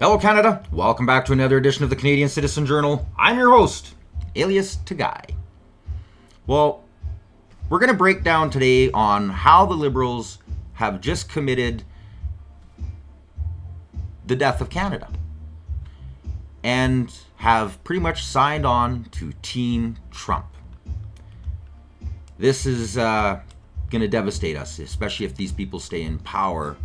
Hello Canada, welcome back to another edition of the Canadian Citizen Journal. I'm your host, alias Tagai. Well, we're going to break down today on how the Liberals have just committed the death of Canada and have pretty much signed on to Team Trump. This is going to devastate us, especially if these people stay in power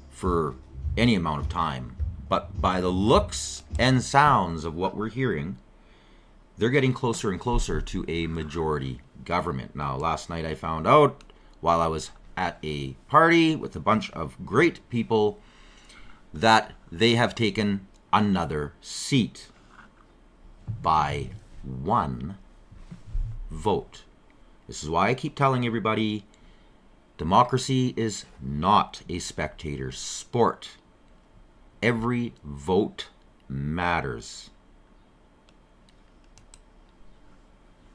for any amount of time. But by the looks and sounds of what we're hearing, they're getting closer and closer to a majority government. Now, last night I found out while I was at a party with a bunch of great people that they have taken another seat by one vote. This is why I keep telling everybody, democracy is not a spectator sport. Every vote matters.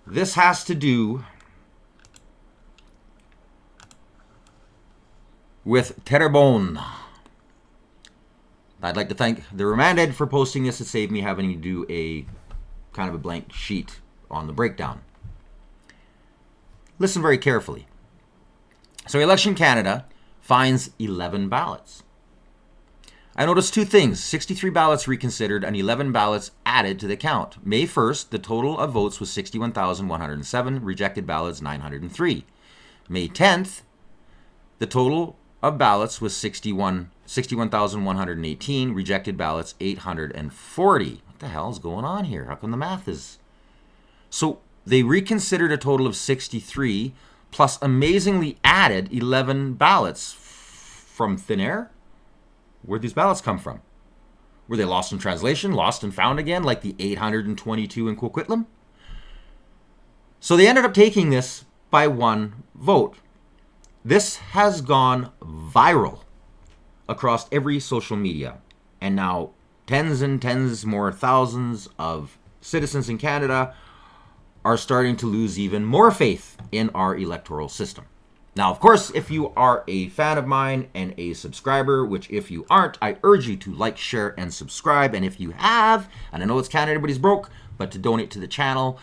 This has to do with Terrebonne. I'd like to thank the Remanded for posting this. It saved me having to do a kind of a blank sheet on the breakdown. Listen very carefully. So Election Canada finds 11 ballots. I noticed two things: 63 ballots reconsidered and 11 ballots added to the count. May 1st, the total of votes was 61,107, rejected ballots 903. May 10th, the total of ballots was 61,118, rejected ballots 840. What the hell is going on here? How come the math is... So they reconsidered a total of 63, plus amazingly added 11 ballots from thin air? Where'd these ballots come from? Were they lost in translation, lost and found again, like the 822 in Coquitlam? So they ended up taking this by one vote. This has gone viral across every social media. And now tens and tens more thousands of citizens in Canada are starting to lose even more faith in our electoral system. Now, of course, if you are a fan of mine and a subscriber, which if you aren't, I urge you to like, share, and subscribe. And if you have, and I know it's kind of everybody's broke, but to donate to the channel,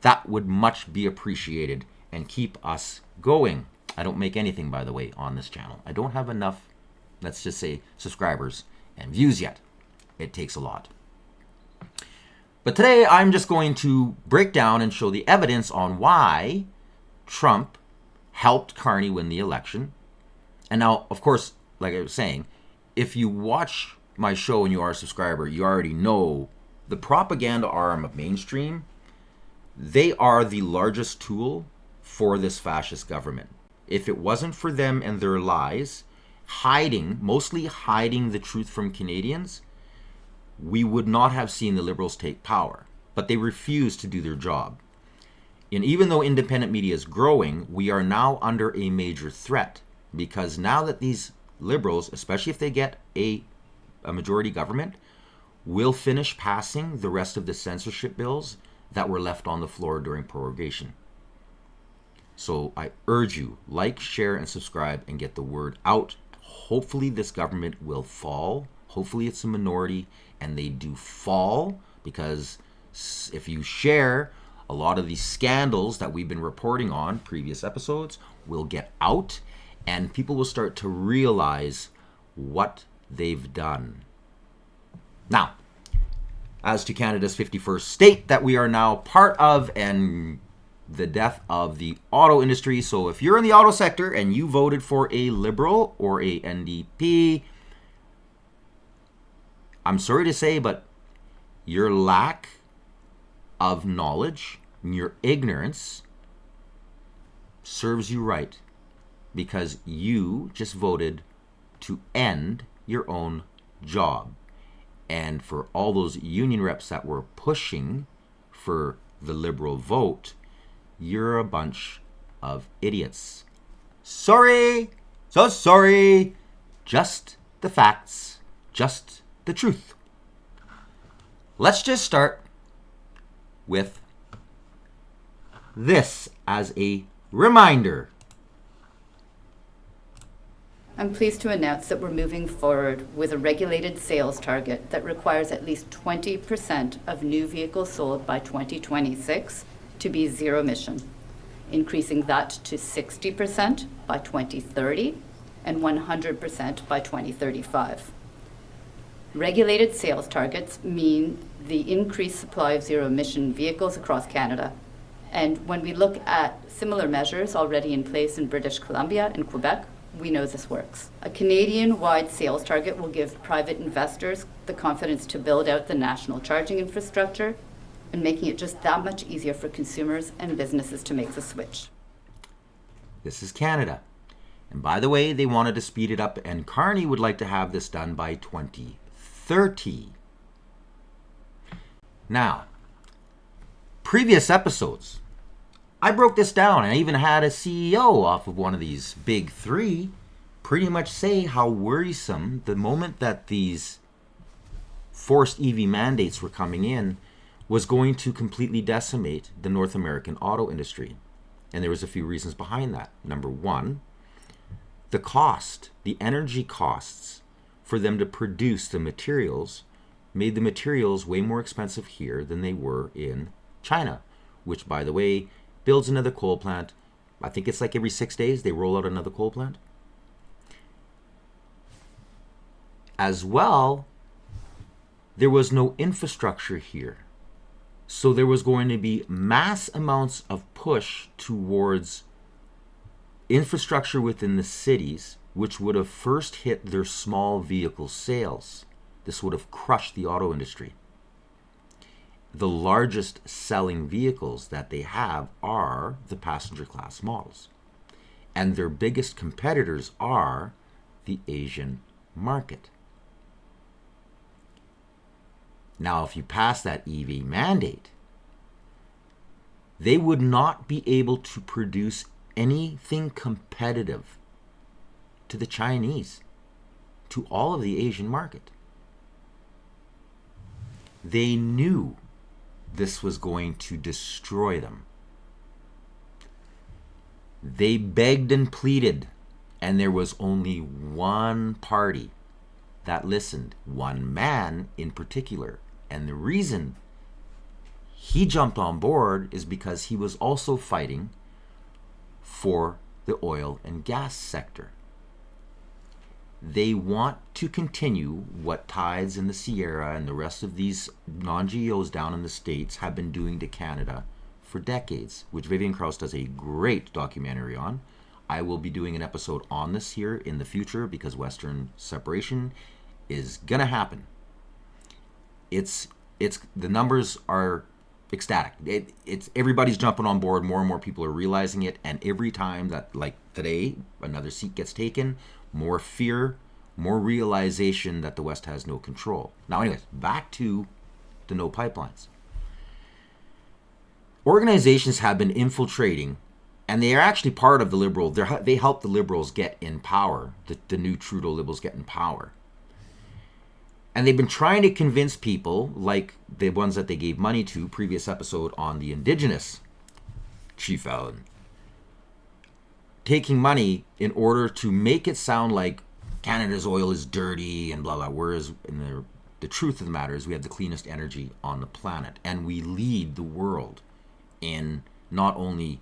that would much be appreciated and keep us going. I don't make anything, by the way, on this channel. I don't have enough, let's just say, subscribers and views yet. It takes a lot. But today, I'm just going to break down and show the evidence on why Trump helped Carney win the election. And now, of course, like I was saying, if you watch my show and you are a subscriber, you already know the propaganda arm of mainstream, they are the largest tool for this fascist government. If it wasn't for them and their lies, mostly hiding the truth from Canadians, we would not have seen the Liberals take power. But they refuse to do their job. And even though independent media is growing, we are now under a major threat, because now that these Liberals, especially if they get a majority government, will finish passing the rest of the censorship bills that were left on the floor during prorogation. So I urge you, like, share, and subscribe and get the word out. Hopefully this government will fall. Hopefully it's a minority and they do fall, because if you share, a lot of these scandals that we've been reporting on previous episodes will get out and people will start to realize what they've done. Now, as to Canada's 51st state that we are now part of and the death of the auto industry. So if you're in the auto sector and you voted for a Liberal or a NDP, I'm sorry to say, but your lack of knowledge, your ignorance serves you right, because you just voted to end your own job. And for all those union reps that were pushing for the Liberal vote, you're a bunch of idiots. Sorry, so sorry. Just the facts, just the truth. Let's just start with this as a reminder. I'm pleased to announce that we're moving forward with a regulated sales target that requires at least 20% of new vehicles sold by 2026 to be zero emission, increasing that to 60% by 2030 and 100% by 2035. Regulated sales targets mean the increased supply of zero-emission vehicles across Canada. And when we look at similar measures already in place in British Columbia and Quebec, we know this works. A Canadian-wide sales target will give private investors the confidence to build out the national charging infrastructure and making it just that much easier for consumers and businesses to make the switch. This is Canada. And by the way, they wanted to speed it up, and Carney would like to have this done by 2030. Now, previous episodes, I broke this down. I even had a CEO off of one of these big three pretty much say how worrisome the moment that these forced EV mandates were coming in was going to completely decimate the North American auto industry. And there was a few reasons behind that. Number one, the cost, the energy costs for them to produce the materials made the materials way more expensive here than they were in China, which, by the way, builds another coal plant. I think it's like every 6 days they roll out another coal plant. As well, there was no infrastructure here. So there was going to be mass amounts of push towards infrastructure within the cities, which would have first hit their small vehicle sales. This would have crushed the auto industry. The largest selling vehicles that they have are the passenger class models. And their biggest competitors are the Asian market. Now, if you pass that EV mandate, they would not be able to produce anything competitive to the Chinese, to all of the Asian market. They knew this was going to destroy them. They begged and pleaded, and there was only one party that listened, one man in particular. And the reason he jumped on board is because he was also fighting for the oil and gas sector. They want to continue what Tides and the Sierra and the rest of these non-GEOs down in the States have been doing to Canada for decades, which Vivian Krause does a great documentary on. I will be doing an episode on this here in the future because Western separation is gonna happen. It's the numbers are ecstatic. It's everybody's jumping on board. More and more people are realizing it, and every time that, like today, another seat gets taken, more fear, more realization that the West has no control. Now, anyways, back to the no pipelines. Organizations have been infiltrating, and they are actually part of the Liberal. They help the Liberals get in power. The new Trudeau Liberals get in power. And they've been trying to convince people, like the ones that they gave money to, previous episode on the Indigenous Chief Allen, taking money in order to make it sound like Canada's oil is dirty and blah, blah, whereas in the truth of the matter is we have the cleanest energy on the planet. And we lead the world in not only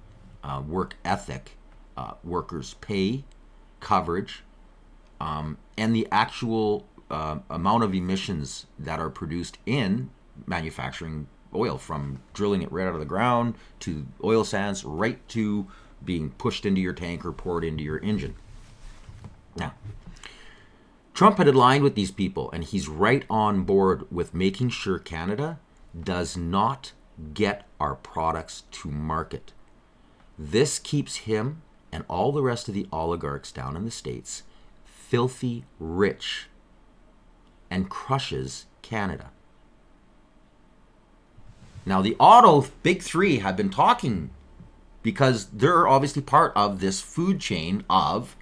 work ethic, workers' pay, coverage, and the actual amount of emissions that are produced in manufacturing oil, from drilling it right out of the ground to oil sands, right to being pushed into your tank or poured into your engine. Now, Trump had aligned with these people, and he's right on board with making sure Canada does not get our products to market. This keeps him and all the rest of the oligarchs down in the States filthy rich and crushes Canada. Now, the auto big three have been talking because they're obviously part of this food chain of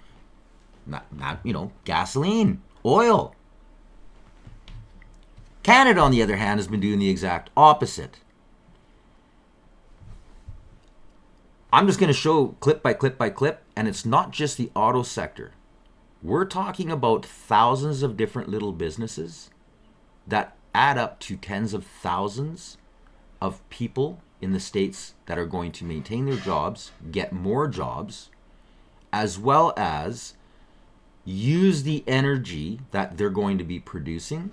gasoline, oil. Canada, on the other hand, has been doing the exact opposite. I'm just going to show clip by clip by clip, and it's not just the auto sector. We're talking about thousands of different little businesses that add up to tens of thousands of people in the states that are going to maintain their jobs, get more jobs, as well as use the energy that they're going to be producing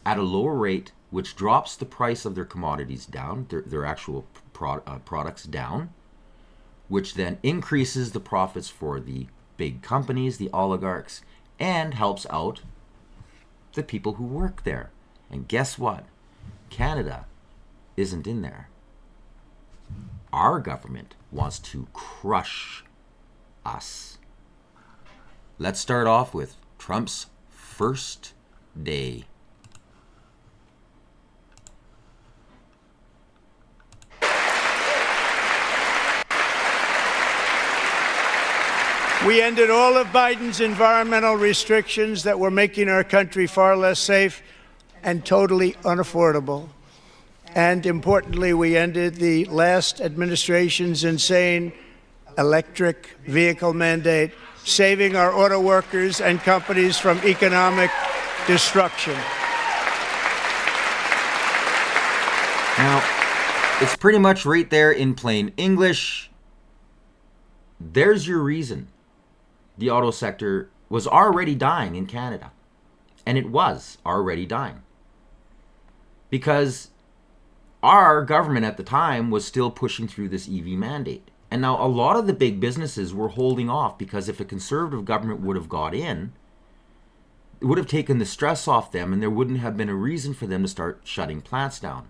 at a lower rate, which drops the price of their commodities down, their actual products down, which then increases the profits for the big companies, the oligarchs, and helps out the people who work there. And guess what? Canada isn't in there. Our government wants to crush us. Let's start off with Trump's first day. We ended all of Biden's environmental restrictions that were making our country far less safe and totally unaffordable. And importantly, we ended the last administration's insane electric vehicle mandate, saving our auto workers and companies from economic destruction. Now, it's pretty much right there in plain English. There's your reason. The auto sector was already dying in Canada. And it was already dying. Because our government at the time was still pushing through this EV mandate. And now a lot of the big businesses were holding off because if a conservative government would have got in, it would have taken the stress off them and there wouldn't have been a reason for them to start shutting plants down.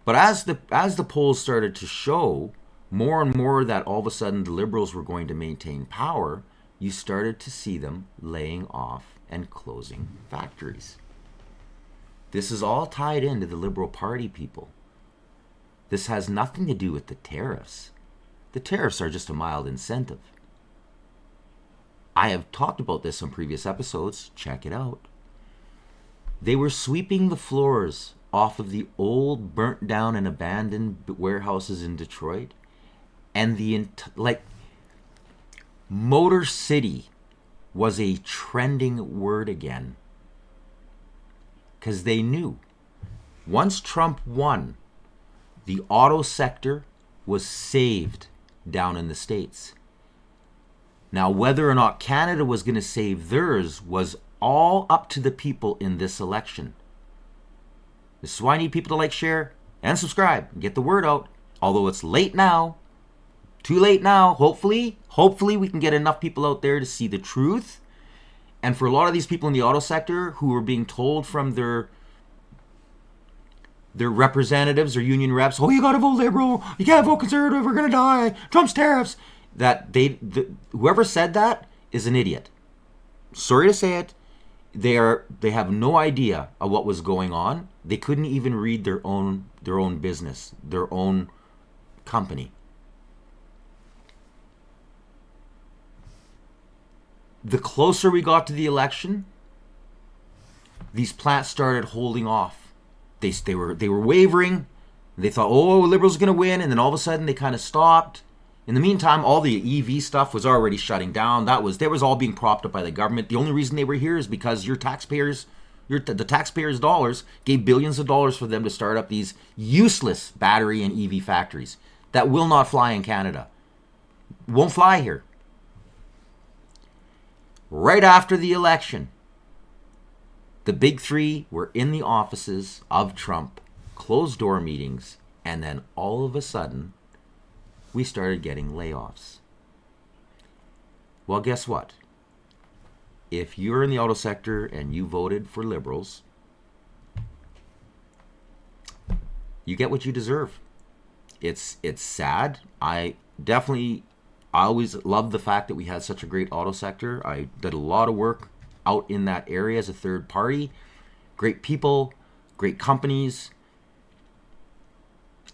But as the polls started to show more and more that all of a sudden the Liberals were going to maintain power, you started to see them laying off and closing factories. This is all tied into the Liberal Party, people. This has nothing to do with the tariffs. The tariffs are just a mild incentive. I have talked about this on previous episodes. Check it out. They were sweeping the floors off of the old, burnt down and abandoned warehouses in Detroit. And Motor City was a trending word again. Because they knew once Trump won, the auto sector was saved down in the States. Now, whether or not Canada was going to save theirs was all up to the people in this election. This is why I need people to like, share, and subscribe and get the word out. Although it's late now, too late now. Hopefully we can get enough people out there to see the truth. And for a lot of these people in the auto sector who are being told from their representatives or union reps, oh, you gotta vote Liberal, you can't vote Conservative, we're gonna die, Trump's tariffs, that whoever said that is an idiot. Sorry to say it. They have no idea of what was going on. They couldn't even read their own business, their own company. The closer we got to the election, these plants started holding off. They were wavering. They thought, oh, Liberals are going to win, and then all of a sudden they kind of stopped. In the meantime, all the EV stuff was already shutting down. That was all being propped up by the government. The only reason they were here is because the taxpayers' dollars gave billions of dollars for them to start up these useless battery and EV factories that will not fly in Canada. Won't fly here. Right after the election, the big three were in the offices of Trump, closed door meetings, and then all of a sudden, we started getting layoffs. Well, guess what? If you're in the auto sector and you voted for Liberals, you get what you deserve. It's sad. I always loved the fact that we had such a great auto sector. I did a lot of work out in that area as a third party. Great people, great companies.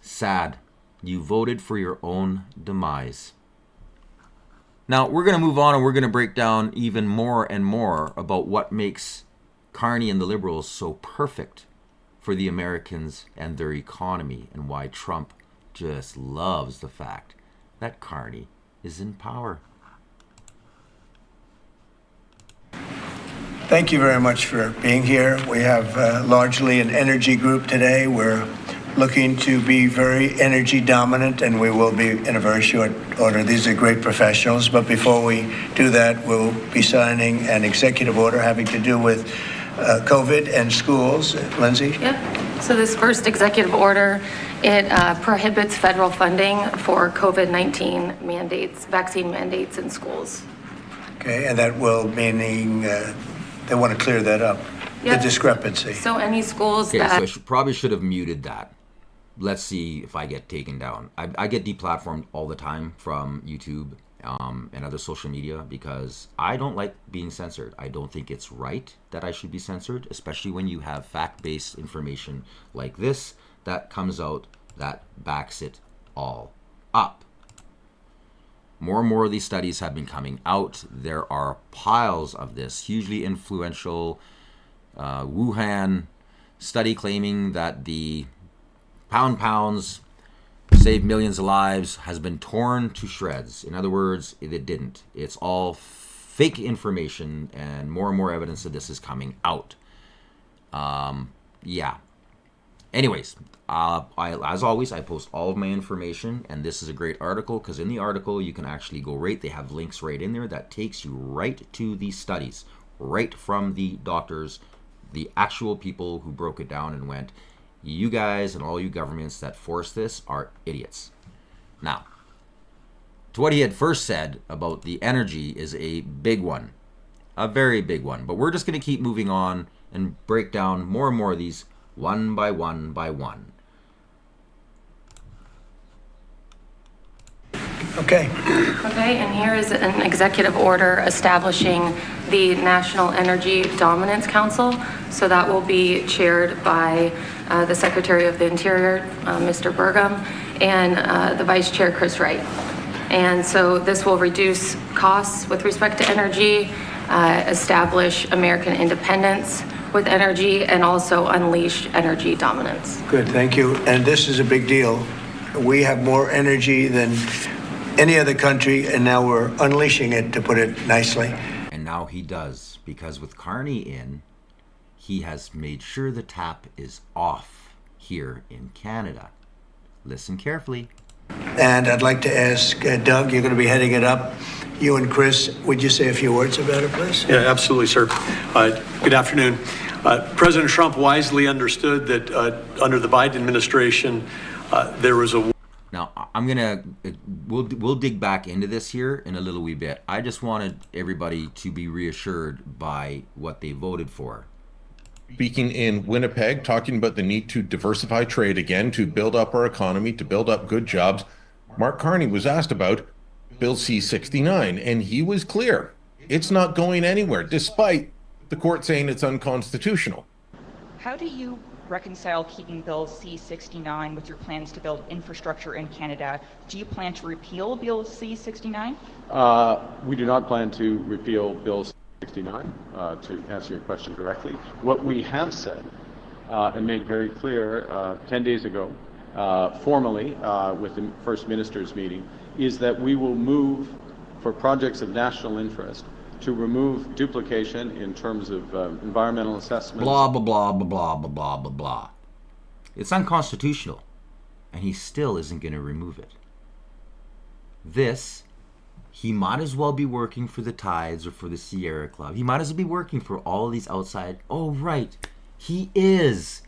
Sad. You voted for your own demise. Now, we're going to move on and we're going to break down even more and more about what makes Carney and the Liberals so perfect for the Americans and their economy, and why Trump just loves the fact that Carney is in power. Thank you very much for being here. We have largely an energy group today. We're looking to be very energy dominant, and we will be in a very short order. These are great professionals, but before we do that, we'll be signing an executive order having to do with COVID and schools. Lindsay? Yep. So this first executive order, it prohibits federal funding for COVID-19 mandates, vaccine mandates in schools. Okay, and that will meaning they want to clear that up, Yep. the discrepancy. So any schools Okay, that... so I probably should have muted that. Let's see if I get taken down. I get deplatformed all the time from YouTube and other social media because I don't like being censored. I don't think it's right that I should be censored, especially when you have fact-based information like this that comes out that backs it all up. More and more of these studies have been coming out. There are piles of this hugely influential Wuhan study claiming that the pounds saved millions of lives has been torn to shreds. In other words, it didn't. It's all fake information, and more evidence of this is coming out. Yeah. Anyways, as always, I post all of my information, and this is a great article because in the article you can actually go right. They have links right in there that takes you right to these studies, right from the doctors, the actual people who broke it down and went, you guys and all you governments that force this are idiots. Now, to what he had first said about the energy is a big one, a very big one. But we're just going to keep moving on and break down more and more of these one by one by one. Okay. Okay, and here is an executive order establishing the National Energy Dominance Council. So that will be chaired by the Secretary of the Interior, Mr. Burgum, and the Vice Chair, Chris Wright. And so this will reduce costs with respect to energy, establish American independence with energy, and also unleash energy dominance. Good, thank you. And this is a big deal. We have more energy than any other country, and now we're unleashing it, to put it nicely. And now he does, because with Carney in, he has made sure the tap is off here in Canada. Listen carefully. And I'd like to ask Doug, you're going to be heading it up. You and Chris, would you say a few words about it, please? Yeah, absolutely, sir. Good afternoon. President Trump wisely understood that under the Biden administration, there was a... Now, we'll dig back into this here in a little wee bit. I just wanted everybody to be reassured by what they voted for. Speaking in Winnipeg, talking about the need to diversify trade again, to build up our economy, to build up good jobs. Mark Carney was asked about Bill C-69, and he was clear. It's not going anywhere, despite the court saying it's unconstitutional. How do you reconcile keeping Bill C-69 with your plans to build infrastructure in Canada? Do you plan to repeal Bill C-69? We do not plan to repeal Bill C-69, to answer your question directly. What we have said and made very clear 10 days ago, formally with the First Minister's meeting, is that we will move for projects of national interest to remove duplication in terms of environmental assessments. Blah, blah, blah, blah, blah, blah, blah, blah, blah. It's unconstitutional, and he still isn't going to remove it. This, he might as well be working for the Tides or for the Sierra Club. He might as well be working for all of these outside... Oh, right. He is.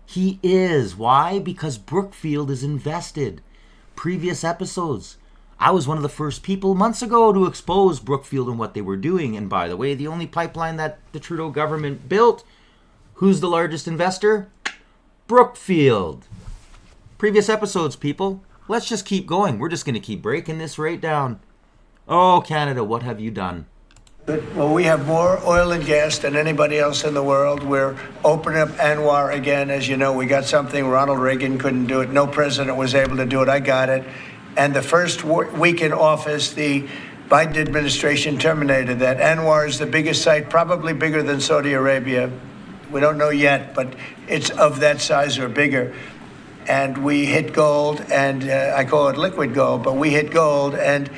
He is. Why? Because Brookfield is invested. Previous episodes, I was one of the first people months ago to expose Brookfield and what they were doing. And by the way, the only pipeline that the Trudeau government built, who's the largest investor? Brookfield. Previous episodes, people. Let's just keep going. We're just going to keep breaking this right down. Oh, Canada, what have you done? Well, we have more oil and gas than anybody else in the world. We're opening up ANWR again. As you know, we got something Ronald Reagan couldn't do it. No president was able to do it. I got it. And the first week in office, the Biden administration terminated that. ANWR is the biggest site, probably bigger than Saudi Arabia. We don't know yet, but it's of that size or bigger. And we hit gold, and I call it liquid gold, but we hit gold, and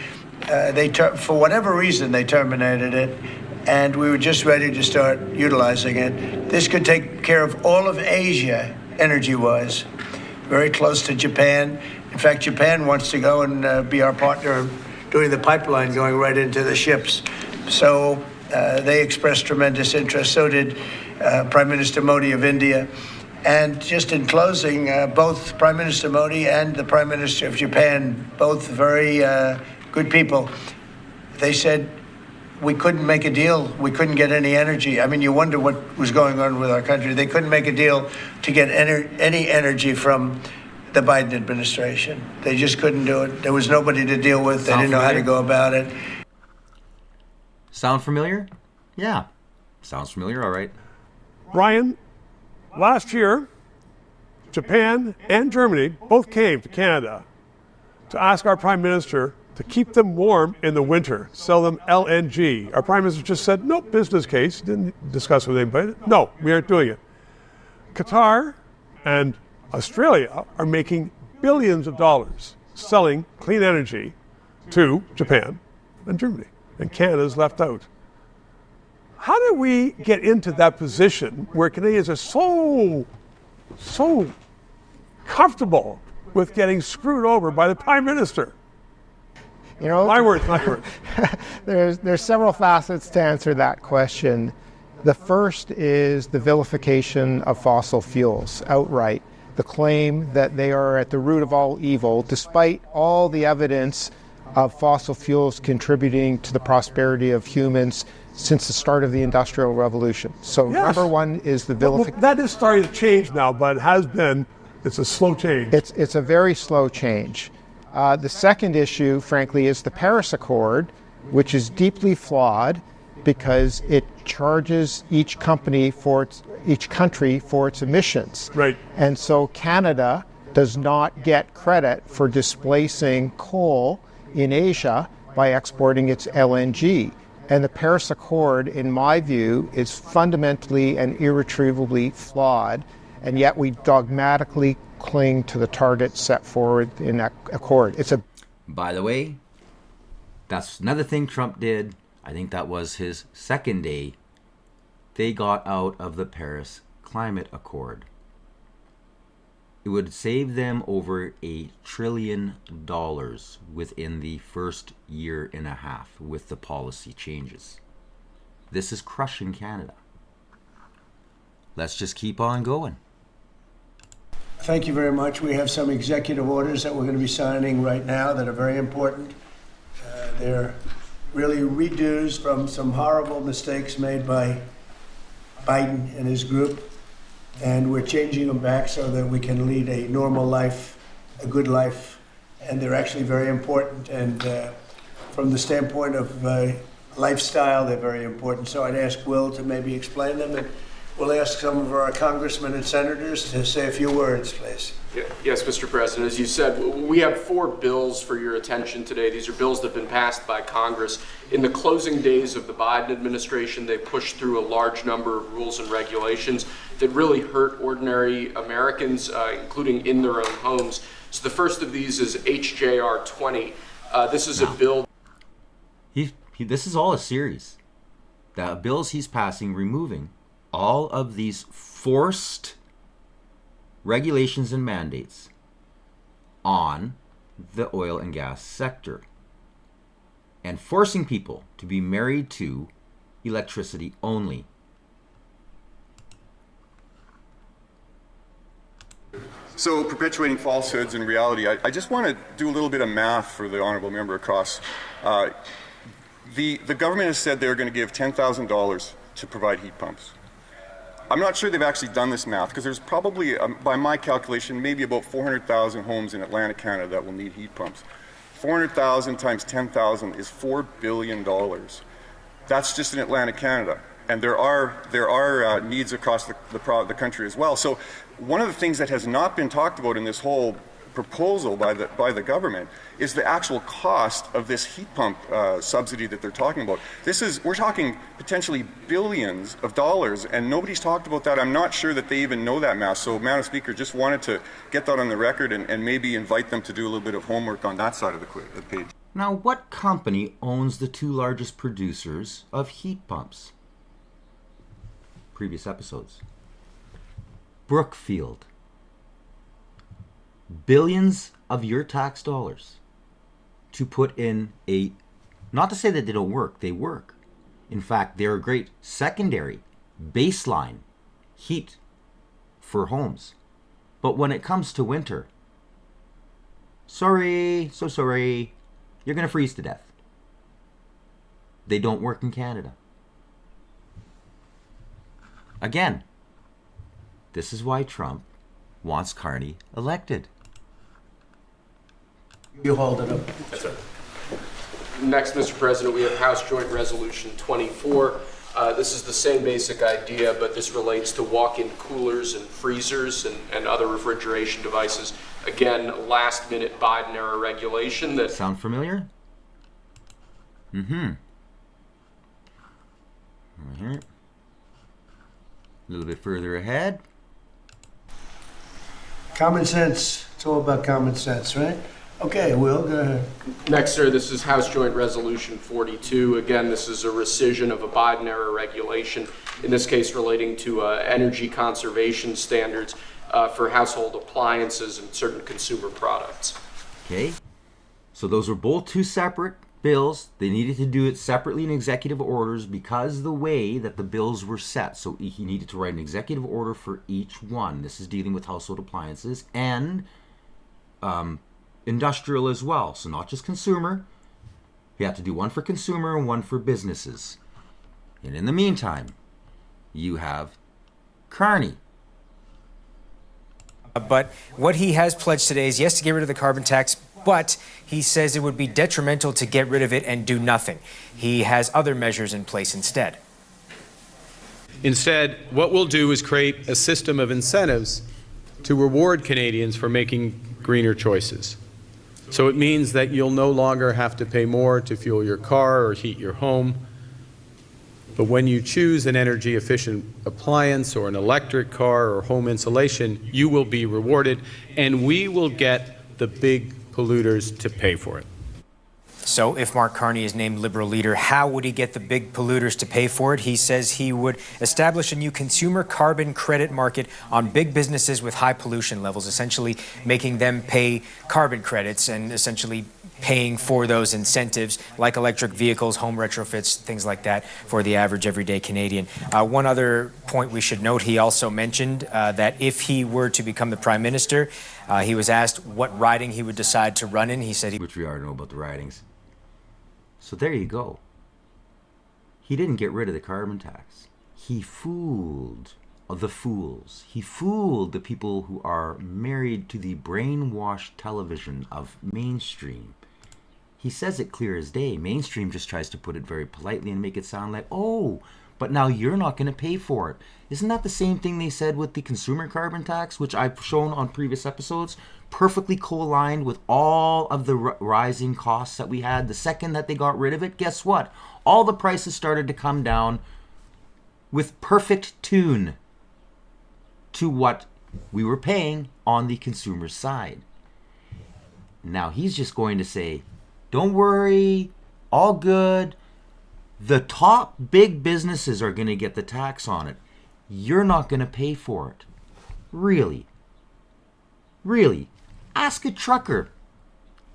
for whatever reason, they terminated it. and we were just ready to start utilizing it. This could take care of all of Asia, energy-wise, very close to Japan. In fact, Japan wants to go and be our partner doing the pipeline going right into the ships. So they expressed tremendous interest. So did Prime Minister Modi of India. And just in closing, both Prime Minister Modi and the Prime Minister of Japan, both very good people, they said we couldn't make a deal. We couldn't get any energy. I mean, you wonder what was going on with our country. They couldn't make a deal to get any energy from the Biden administration. They just couldn't do it. There was nobody to deal with. They didn't know how to go about it. Sound familiar? Yeah. Sounds familiar, all right. Ryan, last year, Japan and Germany both came to Canada to ask our Prime Minister to keep them warm in the winter, sell them LNG. Our Prime Minister just said, no, business case, didn't discuss with anybody. No, we aren't doing it. Qatar and Australia are making billions of dollars selling clean energy to Japan and Germany, and Canada's left out. How did we get into that position where Canadians are so comfortable with getting screwed over by the Prime Minister? You know, my words. There's several facets to answer that question. The first is the vilification of fossil fuels outright. The claim that they are at the root of all evil, despite all the evidence of fossil fuels contributing to the prosperity of humans since the start of the Industrial Revolution. So yes. Number one is the vilification. Well, that is starting to change now, but it's a slow change. It's a very slow change. The second issue, frankly, is the Paris Accord, which is deeply flawed because it charges each country for its emissions. Right. And so Canada does not get credit for displacing coal in Asia by exporting its LNG. And the Paris Accord, in my view, is fundamentally and irretrievably flawed, and yet we dogmatically cling to the target set forward in that accord. By the way, that's another thing Trump did. I think that was his second day. They got out of the Paris Climate Accord. It would save them over $1 trillion within the first year and a half with the policy changes. This is crushing Canada. Let's just keep on going. Thank you very much. We have some executive orders that we're going to be signing right now that are very important. They're really redos from some horrible mistakes made by Biden and his group, and we're changing them back so that we can lead a normal life, a good life, and they're actually very important. And from the standpoint of lifestyle, they're very important. So I'd ask Will to maybe explain them, and we'll ask some of our congressmen and senators to say a few words, please. Yes, Mr. President. As you said, we have 4 bills for your attention today. These are bills that have been passed by Congress. In the closing days of the Biden administration, they pushed through a large number of rules and regulations that really hurt ordinary Americans, including in their own homes. So the first of these is HJR 20. This is a bill. This is all a series. The bills he's passing, removing all of these forced regulations and mandates on the oil and gas sector and forcing people to be married to electricity only. So perpetuating falsehoods in reality, I just want to do a little bit of math for the honourable member across. The government has said they're going to give $10,000 to provide heat pumps. I'm not sure they've actually done this math, because there's probably, by my calculation, maybe about 400,000 homes in Atlantic Canada that will need heat pumps. 400,000 times 10,000 is $4 billion. That's just in Atlantic Canada. And there are needs across the country as well. So one of the things that has not been talked about in this whole proposal by the government is the actual cost of this heat pump subsidy that they're talking about. We're talking potentially billions of dollars, and nobody's talked about that. I'm not sure that they even know that math. So, Madam Speaker, just wanted to get that on the record and maybe invite them to do a little bit of homework on that side of the page. Now, what company owns the two largest producers of heat pumps? Previous episodes. Brookfield. Billions of your tax dollars to put in a, not to say that they don't work, they work. In fact, they're a great secondary baseline heat for homes. But when it comes to winter, sorry, so sorry, you're going to freeze to death. They don't work in Canada. Again, this is why Trump wants Carney elected. You hold it up. That's right. Next, Mr. President, we have House Joint Resolution 24. This is the same basic idea, but this relates to walk-in coolers and freezers and other refrigeration devices. Again, last-minute Biden-era regulation that... Sound familiar? Mm-hmm. Right here. A little bit further ahead. Common sense. It's all about common sense, right? Okay, Will, go ahead. Next, sir, this is House Joint Resolution 42. Again, this is a rescission of a Biden-era regulation, in this case relating to energy conservation standards for household appliances and certain consumer products. Okay. So those were both two separate bills. They needed to do it separately in executive orders because the way that the bills were set. So he needed to write an executive order for each one. This is dealing with household appliances and industrial as well. So not just consumer. You have to do one for consumer and one for businesses. And in the meantime, you have Carney. But what he has pledged today is yes to get rid of the carbon tax, but he says it would be detrimental to get rid of it and do nothing. He has other measures in place instead. Instead, what we'll do is create a system of incentives to reward Canadians for making greener choices. So it means that you'll no longer have to pay more to fuel your car or heat your home. But when you choose an energy-efficient appliance or an electric car or home insulation, you will be rewarded, and we will get the big polluters to pay for it. So if Mark Carney is named Liberal leader, how would he get the big polluters to pay for it? He says he would establish a new consumer carbon credit market on big businesses with high pollution levels, essentially making them pay carbon credits and essentially paying for those incentives like electric vehicles, home retrofits, things like that for the average everyday Canadian. One other point we should note, he also mentioned that if he were to become the Prime Minister, he was asked what riding he would decide to run in. He said which we already know about the ridings. So there you go. He didn't get rid of the carbon tax. He fooled the fools. He fooled the people who are married to the brainwashed television of mainstream. He says it clear as day. Mainstream just tries to put it very politely and make it sound like, oh, but now you're not going to pay for it. Isn't that the same thing they said with the consumer carbon tax, which I've shown on previous episodes? Perfectly co-aligned with all of the rising costs that we had. The second that they got rid of it, guess what? All the prices started to come down with perfect tune to what we were paying on the consumer side. Now he's just going to say, don't worry, all good. The top big businesses are going to get the tax on it. You're not going to pay for it. Really? Really? Ask a trucker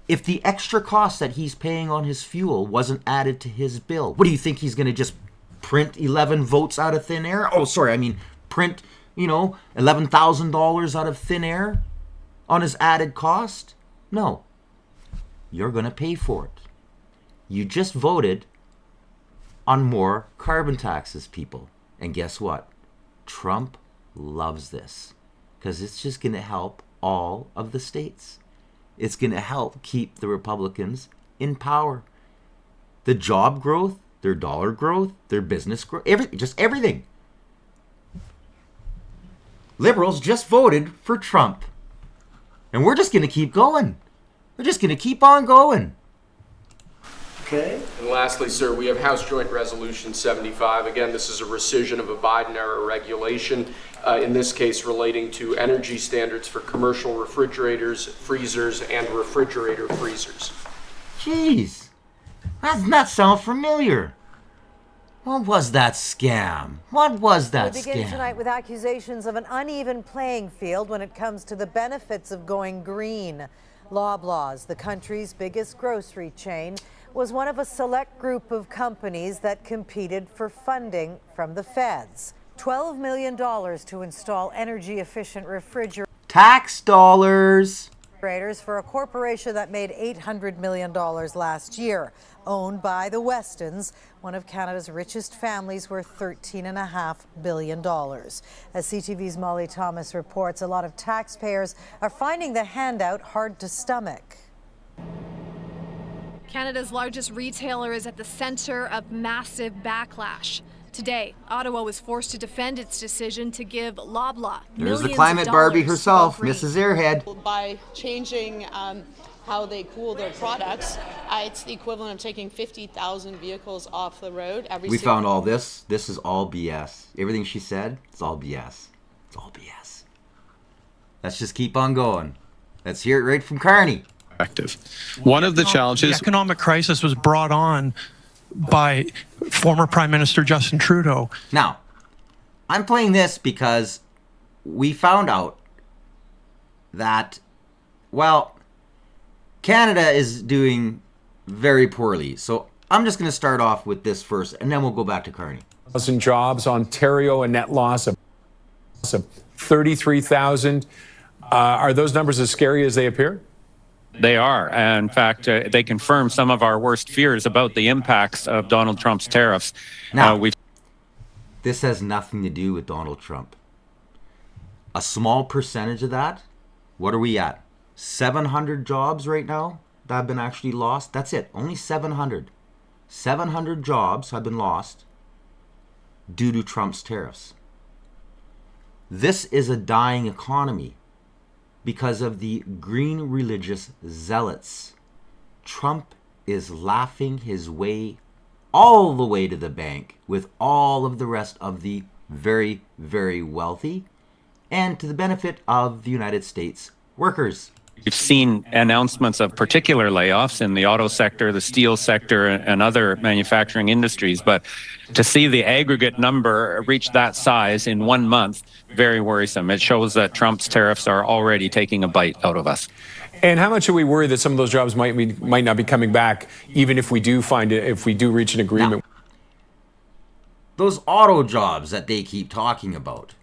if the extra cost that he's paying on his fuel wasn't added to his bill. What do you think, he's going to just print 11 votes out of thin air? Oh, sorry, I mean print, $11,000 out of thin air on his added cost? No. You're going to pay for it. You just voted on more carbon taxes, people. And guess what? Trump loves this because it's just going to help all of the states. It's going to help keep the Republicans in power. The job growth, their dollar growth, their business growth, everything. Liberals just voted for Trump. And we're just going to keep going. We're just going to keep on going. Okay. And lastly, sir, we have House Joint Resolution 75. Again, this is a rescission of a Biden-era regulation, in this case relating to energy standards for commercial refrigerators, freezers, and refrigerator freezers. Jeez. Doesn't that sound familiar? What was that scam? What was that We begin scam? tonight with accusations of an uneven playing field when it comes to the benefits of going green. Loblaws, the country's biggest grocery chain, was one of a select group of companies that competed for funding from the feds. $12 million to install energy-efficient refrigerators. Tax dollars. For a corporation that made $800 million last year, owned by the Westons, one of Canada's richest families, worth $13.5 billion. As CTV's Molly Thomas reports, a lot of taxpayers are finding the handout hard to stomach. Canada's largest retailer is at the center of massive backlash. Today, Ottawa was forced to defend its decision to give Loblaw There's the millions climate of Barbie dollars herself, to go green. Mrs. Airhead. By changing how they cool their products, it's the equivalent of taking 50,000 vehicles off the road every We single found all this. This is all BS. Everything she said, it's all BS. It's all BS. Let's just keep on going. Let's hear it right from Carney. One of the challenges... The economic crisis was brought on by former Prime Minister Justin Trudeau. Now, I'm playing this because we found out that, well, Canada is doing very poorly. So I'm just going to start off with this first, and then we'll go back to Carney. 1,000 jobs. Ontario, a net loss of 33,000. Are those numbers as scary as they appear? They are. In fact, they confirm some of our worst fears about the impacts of Donald Trump's tariffs. Now, this has nothing to do with Donald Trump. A small percentage of that, what are we at? 700 jobs right now that have been actually lost? That's it. Only 700. 700 jobs have been lost due to Trump's tariffs. This is a dying economy because of the green religious zealots. Trump is laughing his way all the way to the bank with all of the rest of the very, very wealthy and to the benefit of the United States workers. We've seen announcements of particular layoffs in the auto sector, the steel sector, and other manufacturing industries. But to see the aggregate number reach that size in 1 month, very worrisome. It shows that Trump's tariffs are already taking a bite out of us. And how much are we worried that some of those jobs might not be coming back, even if we do reach an agreement? Now, those auto jobs that they keep talking about.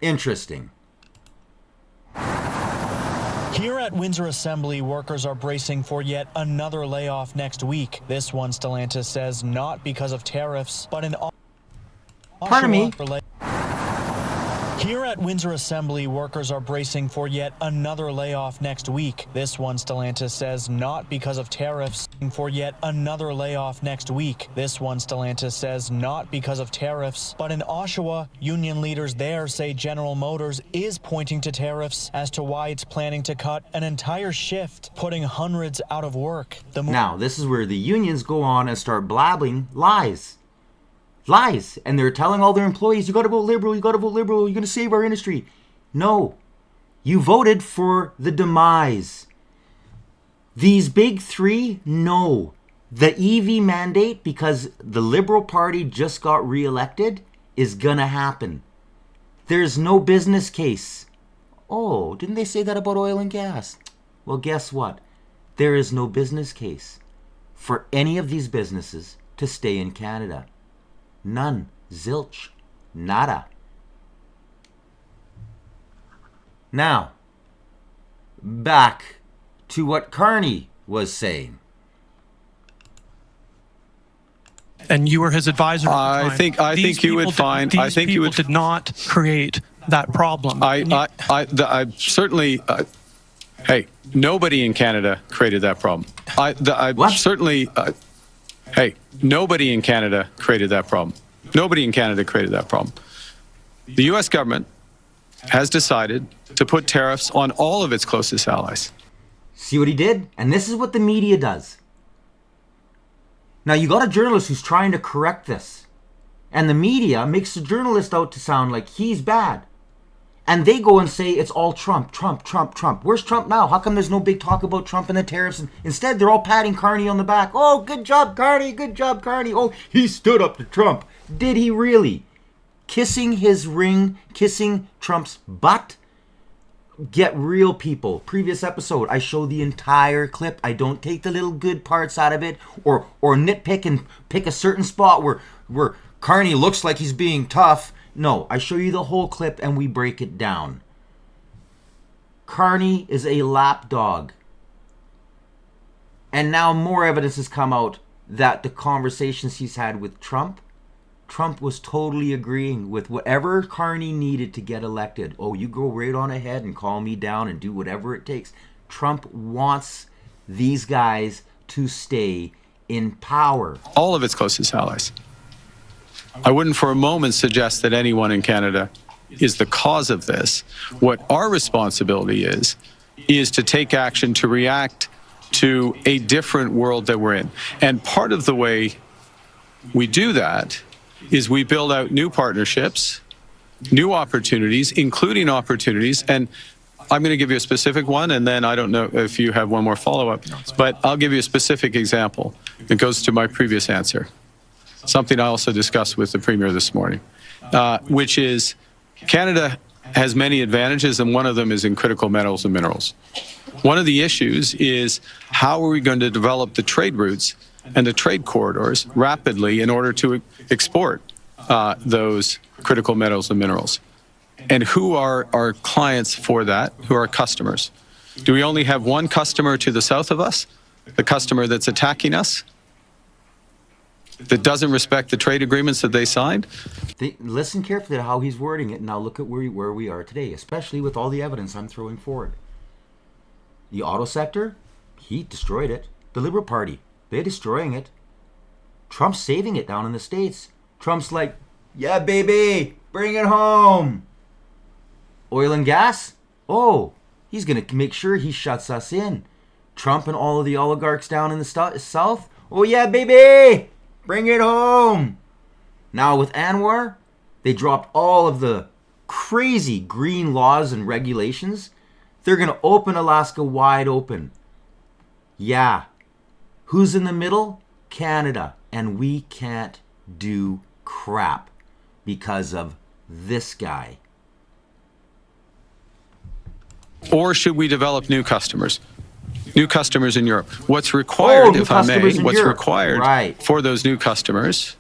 Interesting. Here at Windsor Assembly, workers are bracing for yet another layoff next week. This one, Stellantis says, not because of tariffs, but an... Pardon me? Here at Windsor Assembly, workers are bracing for yet another layoff next week. This one, Stellantis says, not because of tariffs. For yet another layoff next week. This one, Stellantis says, not because of tariffs. But in Oshawa, union leaders there say General Motors is pointing to tariffs as to why it's planning to cut an entire shift, putting hundreds out of work. Now, this is where the unions go on and start blabbing lies. Lies. And they're telling all their employees, you got to vote Liberal, you got to vote Liberal, you're going to save our industry. No. You voted for the demise. These big three, no. The EV mandate, because the Liberal Party just got reelected, is going to happen. There's no business case. Oh, didn't they say that about oil and gas? Well, guess what? There is no business case for any of these businesses to stay in Canada. None. Zilch. Nada. Now, back to what Carney was saying. And you were his advisor. I think you would find. I think you would did not create that problem. I certainly. Hey, nobody in Canada created that problem. Certainly. Hey, nobody in Canada created that problem. Nobody in Canada created that problem. The U.S. government has decided to put tariffs on all of its closest allies. See what he did? And this is what the media does. Now, you got a journalist who's trying to correct this. And the media makes the journalist out to sound like he's bad. And they go and say it's all Trump, Trump, Trump, Trump. Where's Trump now? How come there's no big talk about Trump and the tariffs? And instead, they're all patting Carney on the back. Oh, good job, Carney. Good job, Carney. Oh, he stood up to Trump. Did he really? Kissing his ring, kissing Trump's butt? Get real, people. Previous episode, I show the entire clip. I don't take the little good parts out of it or nitpick and pick a certain spot where Carney looks like he's being tough. No, I show you the whole clip and we break it down. Carney is a lapdog. And now more evidence has come out that the conversations he's had with Trump was totally agreeing with whatever Carney needed to get elected. Oh, you go right on ahead and call me down and do whatever it takes. Trump wants these guys to stay in power. All of its closest allies. I wouldn't for a moment suggest that anyone in Canada is the cause of this. What our responsibility is to take action to react to a different world that we're in. And part of the way we do that is we build out new partnerships, new opportunities, including opportunities. And I'm going to give you a specific one, and then I don't know if you have one more follow-up, but I'll give you a specific example that goes to my previous answer. Something I also discussed with the Premier this morning, which is Canada has many advantages, and one of them is in critical metals and minerals. One of the issues is how are we going to develop the trade routes and the trade corridors rapidly in order to export those critical metals and minerals? And who are our clients for that? Who are our customers? Do we only have one customer to the south of us? The customer that's attacking us? That doesn't respect the trade agreements that they signed? Listen carefully to how he's wording it. Now look at where we are today, especially with all the evidence I'm throwing forward. The auto sector, he destroyed it. The Liberal Party, they're destroying it. Trump's saving it down in the States. Trump's like, yeah, baby, bring it home. Oil and gas? Oh, he's going to make sure he shuts us in. Trump and all of the oligarchs down in the South? Oh, yeah, baby, bring it home. Now with Anwar, they dropped all of the crazy green laws and regulations. They're going to open Alaska wide open. Yeah. Who's in the middle? Canada. And we can't do crap because of this guy. Or should we develop new customers? New customers in Europe. What's required, if I may, what's required for those new customers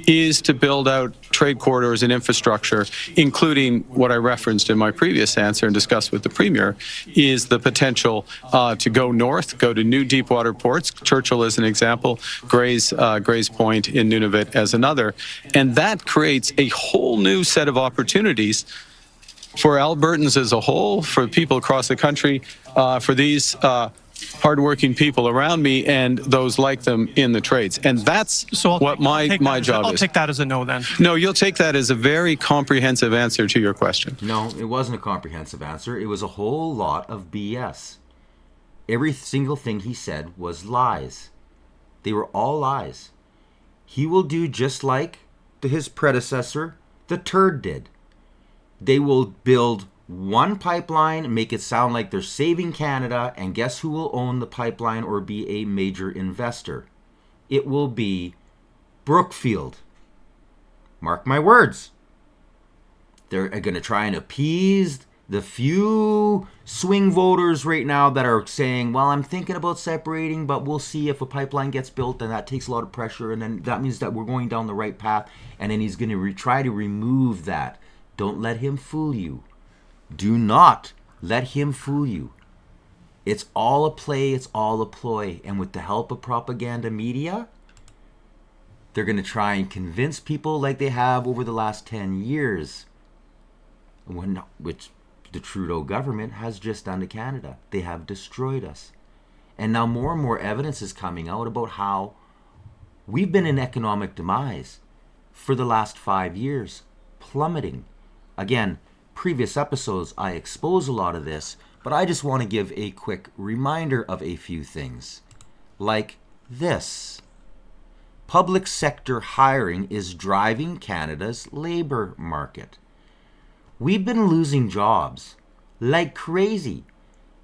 is to build out trade corridors and infrastructure, including what I referenced in my previous answer and discussed with the Premier, is the potential to go north, go to new deepwater ports. Churchill is an example, Gray's Point in Nunavut as another. And that creates a whole new set of opportunities for Albertans as a whole, for people across the country, for these hardworking people around me and those like them in the trades. And that's what my job is. I'll take that as a no then. No, you'll take that as a very comprehensive answer to your question. No, it wasn't a comprehensive answer. It was a whole lot of BS. Every single thing he said was lies. They were all lies. He will do just like his predecessor, the turd, did. They will build one pipeline, make it sound like they're saving Canada, and guess who will own the pipeline or be a major investor? It will be Brookfield. Mark my words. They're going to try and appease the few swing voters right now that are saying, well, I'm thinking about separating, but we'll see if a pipeline gets built, and that takes a lot of pressure, and then that means that we're going down the right path, and then he's going to try to remove that. Don't let him fool you. Do not let him fool you. It's all a play, it's all a ploy. And with the help of propaganda media, they're going to try and convince people like they have over the last 10 years, which the Trudeau government has just done to Canada. They have destroyed us. And now more and more evidence is coming out about how we've been in economic demise for the last 5 years, plummeting. Again, previous episodes, I expose a lot of this, but I just want to give a quick reminder of a few things. Like this. Public sector hiring is driving Canada's labor market. We've been losing jobs like crazy.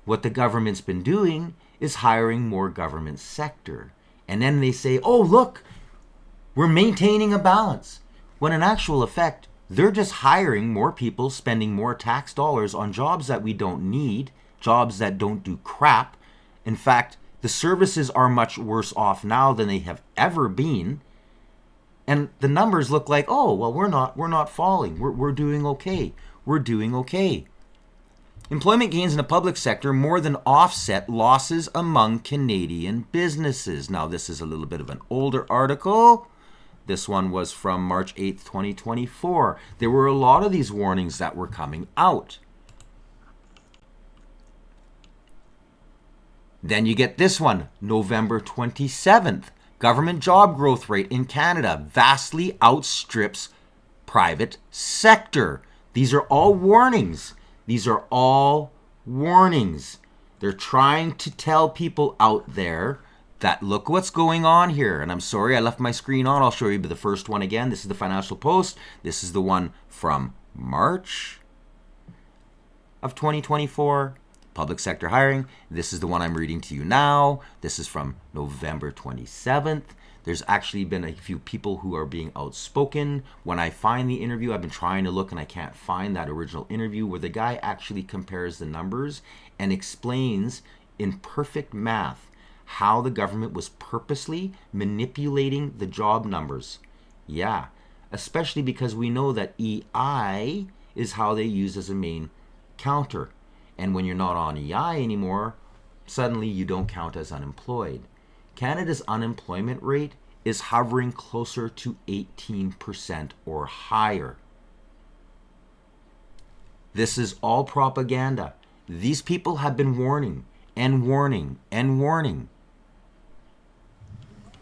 What the government's been doing is hiring more government sector. And then they say, oh, look, we're maintaining a balance. When in actual effect, they're just hiring more people, spending more tax dollars on jobs that we don't need, jobs that don't do crap. In fact, the services are much worse off now than they have ever been. And the numbers look like, oh, well, we're not falling. We're doing okay. We're doing okay. Employment gains in the public sector more than offset losses among Canadian businesses. Now, this is a little bit of an older article. This one was from March 8th, 2024. There were a lot of these warnings that were coming out. Then you get this one, November 27th. Government job growth rate in Canada vastly outstrips private sector. These are all warnings. These are all warnings. They're trying to tell people out there that look what's going on here. And I'm sorry I left my screen on. I'll show you the first one again. This is the Financial Post. This is the one from March of 2024. Public sector hiring. This is the one I'm reading to you now. This is from November 27th. There's actually been a few people who are being outspoken. When I find the interview, I've been trying to look and I can't find that original interview where the guy actually compares the numbers and explains in perfect math how the government was purposely manipulating the job numbers. Yeah, especially because we know that EI is how they use as a main counter. And when you're not on EI anymore, suddenly you don't count as unemployed. Canada's unemployment rate is hovering closer to 18% or higher. This is all propaganda. These people have been warning and warning and warning.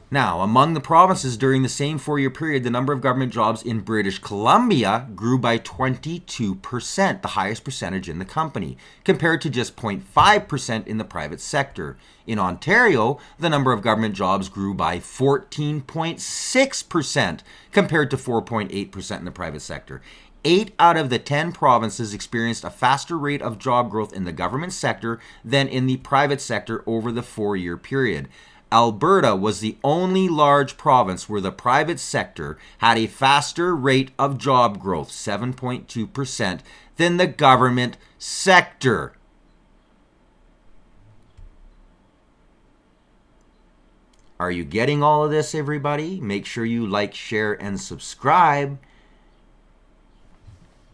Now, among the provinces during the same 4-year period, the number of government jobs in British Columbia grew by 22%, the highest percentage in the company, compared to just 0.5% in the private sector. In Ontario, the number of government jobs grew by 14.6%, compared to 4.8% in the private sector. 8 out of the 10 provinces experienced a faster rate of job growth in the government sector than in the private sector over the 4-year period. Alberta was the only large province where the private sector had a faster rate of job growth, 7.2%, than the government sector. Are you getting all of this, everybody? Make sure you like, share, and subscribe.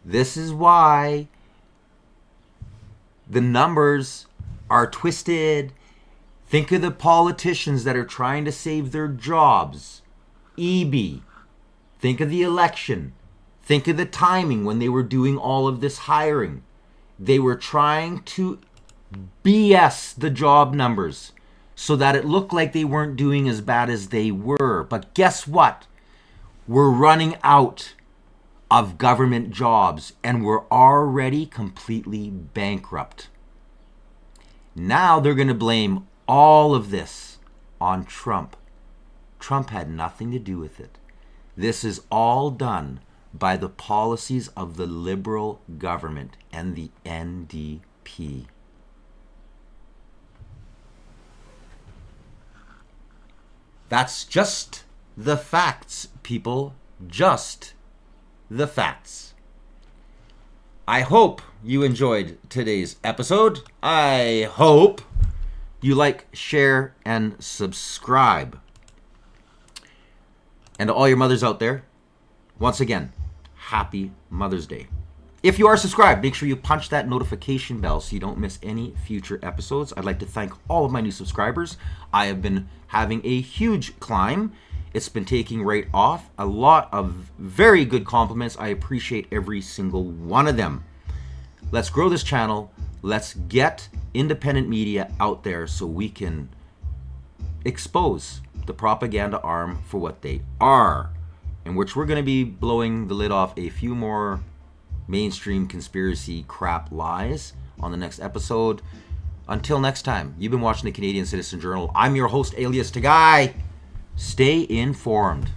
This is why the numbers are twisted. Think of the politicians that are trying to save their jobs. EB. Think of the election. Think of the timing when they were doing all of this hiring. They were trying to BS the job numbers so that it looked like they weren't doing as bad as they were. But guess what? We're running out of government jobs and we're already completely bankrupt. Now they're going to blame all of this on Trump. Trump had nothing to do with it. This is all done by the policies of the Liberal government and the NDP. That's just the facts, people. Just the facts. I hope you enjoyed today's episode. I hope you like, share, and subscribe. And to all your mothers out there, once again, happy Mother's Day. If you are subscribed, make sure you punch that notification bell so you don't miss any future episodes. I'd like to thank all of my new subscribers. I have been having a huge climb. It's been taking right off. A lot of very good compliments. I appreciate every single one of them. Let's grow this channel. Let's get independent media out there so we can expose the propaganda arm for what they are, in which we're going to be blowing the lid off a few more mainstream conspiracy crap lies on the next episode. Until next time, you've been watching the Canadian Citizen Journal. I'm your host, alias Tagai. Stay informed.